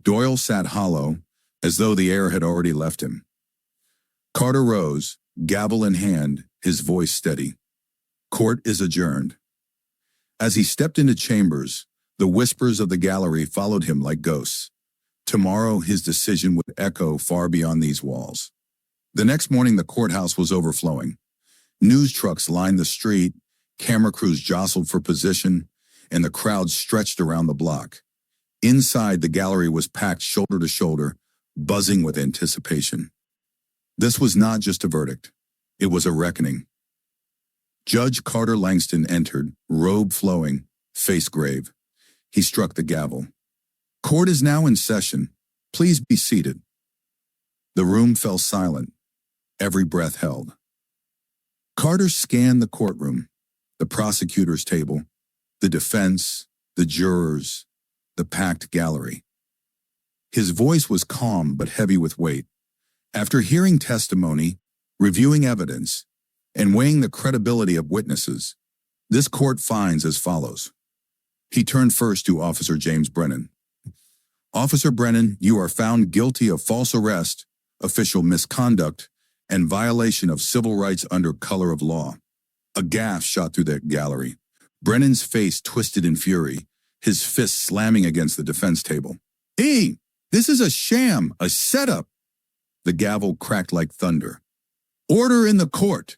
Doyle sat hollow, as though the air had already left him. Carter rose, gavel in hand, his voice steady. Court is adjourned. As he stepped into chambers, the whispers of the gallery followed him like ghosts. Tomorrow his decision would echo far beyond these walls. The next morning the courthouse was overflowing. News trucks lined the street, camera crews jostled for position, and the crowd stretched around the block. Inside, the gallery was packed shoulder to shoulder, buzzing with anticipation. This was not just a verdict. It was a reckoning. Judge Carter Langston entered, robe flowing, face grave. He struck the gavel. Court is now in session. Please be seated. The room fell silent, every breath held. Carter scanned the courtroom, the prosecutor's table, the defense, the jurors, the packed gallery. His voice was calm but heavy with weight. After hearing testimony, reviewing evidence, and weighing the credibility of witnesses, this court finds as follows. He turned first to Officer James Brennan. Officer Brennan, you are found guilty of false arrest, official misconduct, and violation of civil rights under color of law. A gasp shot through the gallery. Brennan's face twisted in fury, his fist slamming against the defense table. This is a sham, a setup. The gavel cracked like thunder. Order in the court.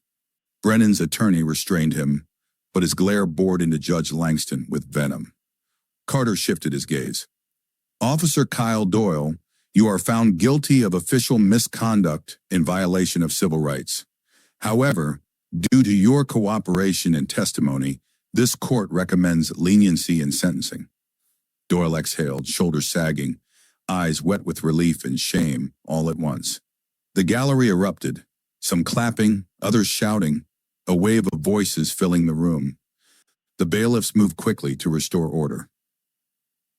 Brennan's attorney restrained him, but his glare bored into Judge Langston with venom. Carter shifted his gaze. Officer Kyle Doyle, you are found guilty of official misconduct in violation of civil rights. However, due to your cooperation and testimony, this court recommends leniency in sentencing. Doyle exhaled, shoulders sagging, eyes wet with relief and shame all at once. The gallery erupted, some clapping, others shouting, a wave of voices filling the room. The bailiffs moved quickly to restore order.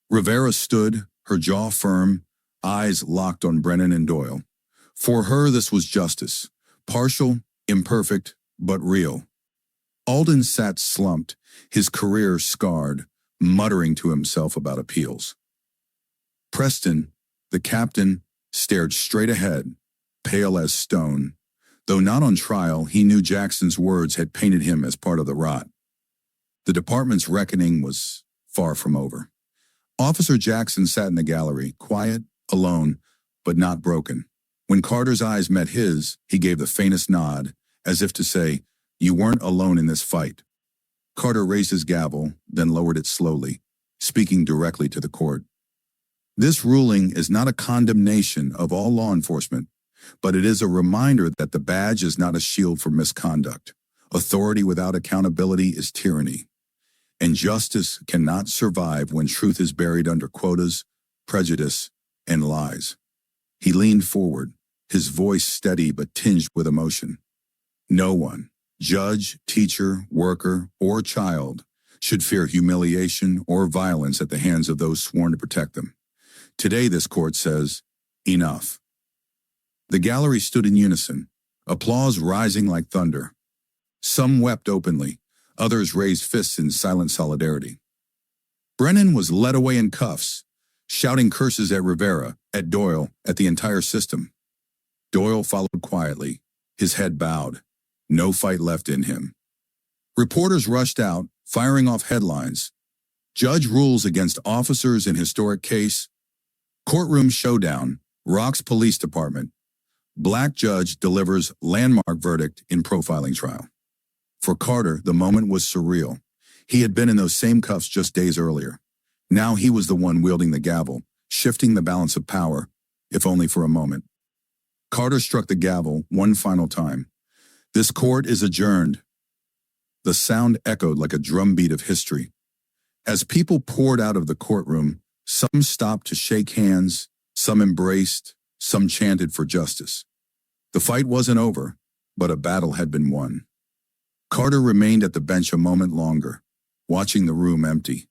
Rivera stood, her jaw firm, eyes locked on Brennan and Doyle. For her, this was justice, partial, imperfect, but real. Alden sat slumped, his career scarred, muttering to himself about appeals. Preston, the captain, stared straight ahead, pale as stone. Though not on trial, he knew Jackson's words had painted him as part of the rot. The department's reckoning was far from over. Officer Jackson sat in the gallery, quiet, alone, but not broken. When Carter's eyes met his, he gave the faintest nod, as if to say, "You weren't alone in this fight." Carter raised his gavel, then lowered it slowly, speaking directly to the court. This ruling is not a condemnation of all law enforcement, but it is a reminder that the badge is not a shield for misconduct. Authority without accountability is tyranny, and justice cannot survive when truth is buried under quotas, prejudice, and lies. He leaned forward, his voice steady but tinged with emotion. No one, judge, teacher, worker, or child should fear humiliation or violence at the hands of those sworn to protect them. Today, this court says, enough. The gallery stood in unison, applause rising like thunder. Some wept openly, others raised fists in silent solidarity. Brennan was led away in cuffs, shouting curses at Rivera, at Doyle, at the entire system. Doyle followed quietly, his head bowed, no fight left in him. Reporters rushed out, firing off headlines. Judge rules against officers in historic case. Courtroom showdown, rocks police department. Black judge delivers landmark verdict in profiling trial. For Carter, the moment was surreal. He had been in those same cuffs just days earlier. Now he was the one wielding the gavel, shifting the balance of power, if only for a moment. Carter struck the gavel one final time. This court is adjourned. The sound echoed like a drumbeat of history. As people poured out of the courtroom, some stopped to shake hands, some embraced, some chanted for justice. The fight wasn't over, but a battle had been won. Carter remained at the bench a moment longer, watching the room empty.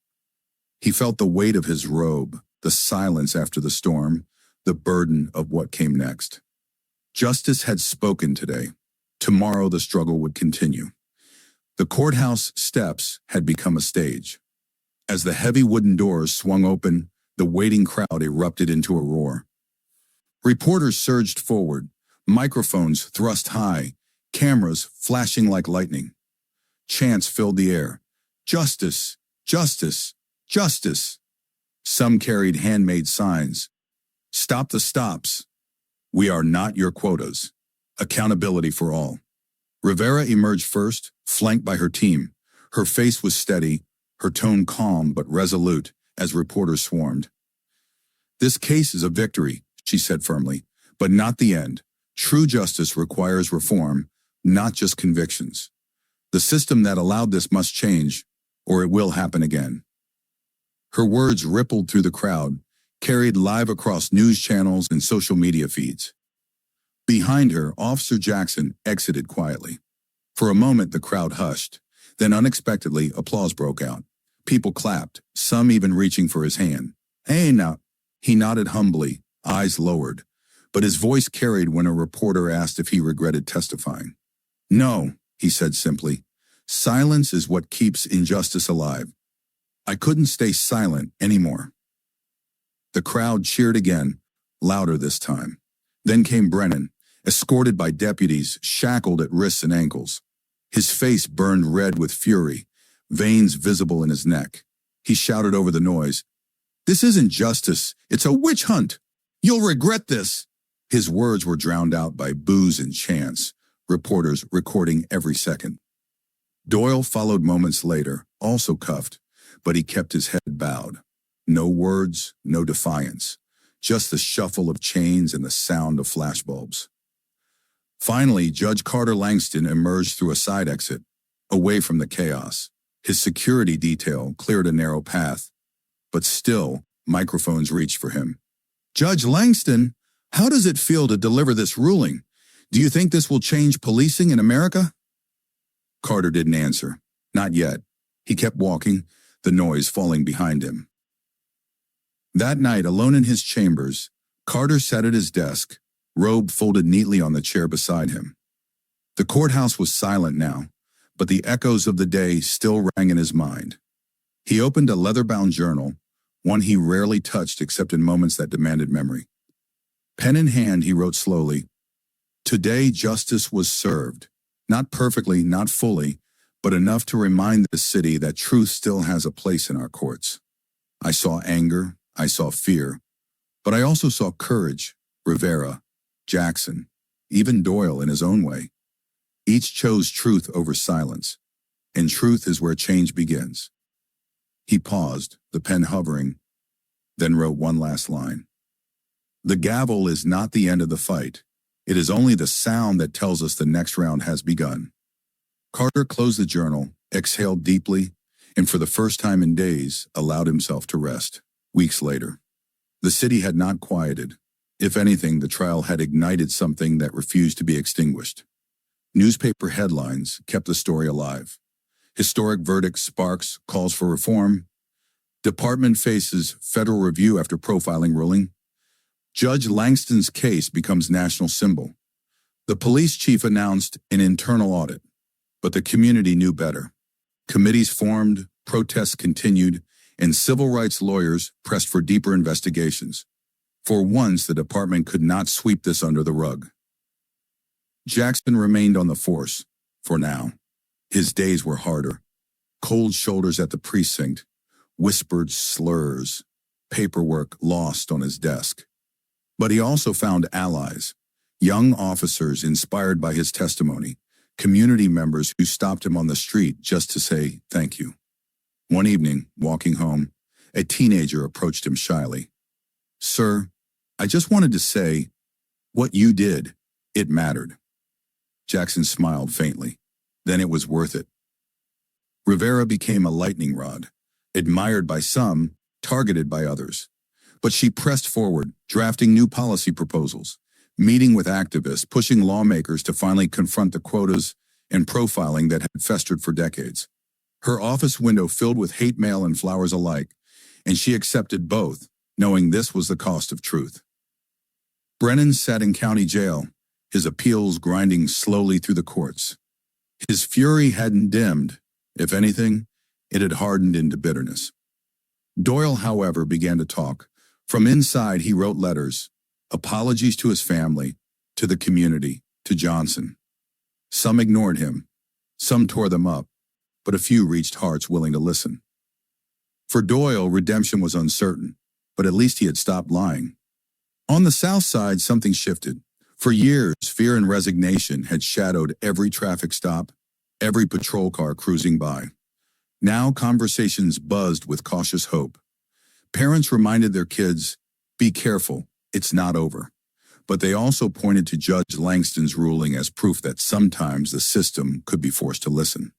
He felt the weight of his robe, the silence after the storm, the burden of what came next. Justice had spoken today. Tomorrow the struggle would continue. The courthouse steps had become a stage. As the heavy wooden doors swung open, the waiting crowd erupted into a roar. Reporters surged forward, microphones thrust high, cameras flashing like lightning. Chants filled the air. Justice! Justice! Justice! Some carried handmade signs. Stop the stops. We are not your quotas. Accountability for all. Rivera emerged first, flanked by her team. Her face was steady, her tone calm but resolute, as reporters swarmed. This case is a victory, she said firmly, but not the end. True justice requires reform, not just convictions. The system that allowed this must change, or it will happen again. Her words rippled through the crowd, carried live across news channels and social media feeds. Behind her, Officer Jackson exited quietly. For a moment, the crowd hushed. Then unexpectedly, applause broke out. People clapped, some even reaching for his hand. Hey, now. He nodded humbly, eyes lowered, but his voice carried when a reporter asked if he regretted testifying. No, he said simply. Silence is what keeps injustice alive. I couldn't stay silent anymore. The crowd cheered again, louder this time. Then came Brennan, escorted by deputies, shackled at wrists and ankles. His face burned red with fury, veins visible in his neck. He shouted over the noise, "This isn't justice, it's a witch hunt. You'll regret this." His words were drowned out by boos and chants, reporters recording every second. Doyle followed moments later, also cuffed, but he kept his head bowed. No words, no defiance, just the shuffle of chains and the sound of flashbulbs. Finally, Judge Carter Langston emerged through a side exit, away from the chaos. His security detail cleared a narrow path, but still, microphones reached for him. "Judge Langston, how does it feel to deliver this ruling? Do you think this will change policing in America?" Carter didn't answer. Not yet. He kept walking, the noise falling behind him. That night, alone in his chambers, Carter sat at his desk, robe folded neatly on the chair beside him. The courthouse was silent now, but the echoes of the day still rang in his mind. He opened a leather-bound journal, one he rarely touched except in moments that demanded memory. Pen in hand, he wrote slowly, "Today justice was served. Not perfectly, not fully, but enough to remind the city that truth still has a place in our courts. I saw anger, I saw fear, but I also saw courage, Rivera, Jackson, even Doyle in his own way. Each chose truth over silence, and truth is where change begins." He paused, the pen hovering, then wrote one last line. "The gavel is not the end of the fight. It is only the sound that tells us the next round has begun." Carter closed the journal, exhaled deeply, and for the first time in days, allowed himself to rest. Weeks later, the city had not quieted. If anything, the trial had ignited something that refused to be extinguished. Newspaper headlines kept the story alive. Historic verdict sparks calls for reform. Department faces federal review after profiling ruling. Judge Langston's case becomes national symbol. The police chief announced an internal audit, but the community knew better. Committees formed, protests continued, and civil rights lawyers pressed for deeper investigations. For once, the department could not sweep this under the rug. Jackson remained on the force, for now. His days were harder. Cold shoulders at the precinct, whispered slurs, paperwork lost on his desk. But he also found allies, young officers inspired by his testimony, community members who stopped him on the street just to say thank you. One evening, walking home, a teenager approached him shyly. "Sir, I just wanted to say, what you did, it mattered." Jackson smiled faintly. Then it was worth it. Rivera became a lightning rod, admired by some, targeted by others. But she pressed forward, drafting new policy proposals, meeting with activists, pushing lawmakers to finally confront the quotas and profiling that had festered for decades. Her office window filled with hate mail and flowers alike, and she accepted both, knowing this was the cost of truth. Brennan sat in county jail, his appeals grinding slowly through the courts. His fury hadn't dimmed. If anything, it had hardened into bitterness. Doyle, however, began to talk. From inside, he wrote letters, apologies to his family, to the community, to Johnson. Some ignored him, some tore them up, but a few reached hearts willing to listen. For Doyle, redemption was uncertain, but at least he had stopped lying. On the South Side, something shifted. For years, fear and resignation had shadowed every traffic stop, every patrol car cruising by. Now conversations buzzed with cautious hope. Parents reminded their kids, be careful, it's not over. But they also pointed to Judge Langston's ruling as proof that sometimes the system could be forced to listen.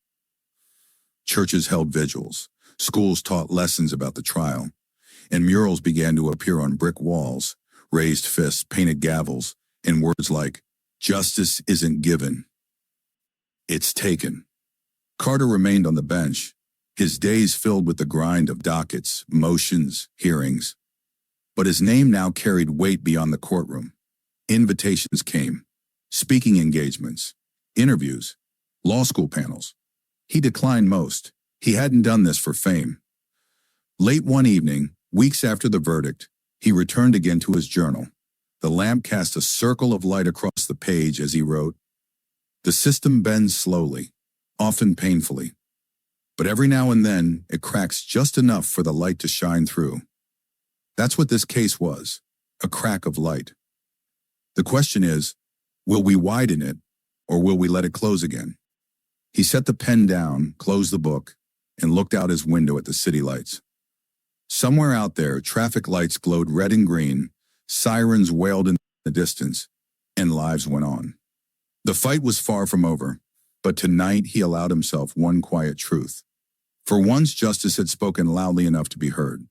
Churches held vigils, schools taught lessons about the trial, and murals began to appear on brick walls, raised fists, painted gavels, and words like, justice isn't given, it's taken. Carter remained on the bench, his days filled with the grind of dockets, motions, hearings. But his name now carried weight beyond the courtroom. Invitations came, speaking engagements, interviews, law school panels. He declined most. He hadn't done this for fame. Late one evening, weeks after the verdict, he returned again to his journal. The lamp cast a circle of light across the page as he wrote, "The system bends slowly, often painfully, but every now and then it cracks just enough for the light to shine through." That's what this case was, a crack of light. The question is, will we widen it, or will we let it close again? He set the pen down, closed the book, and looked out his window at the city lights. Somewhere out there, traffic lights glowed red and green, sirens wailed in the distance, and lives went on. The fight was far from over, but tonight he allowed himself one quiet truth. For once, justice had spoken loudly enough to be heard.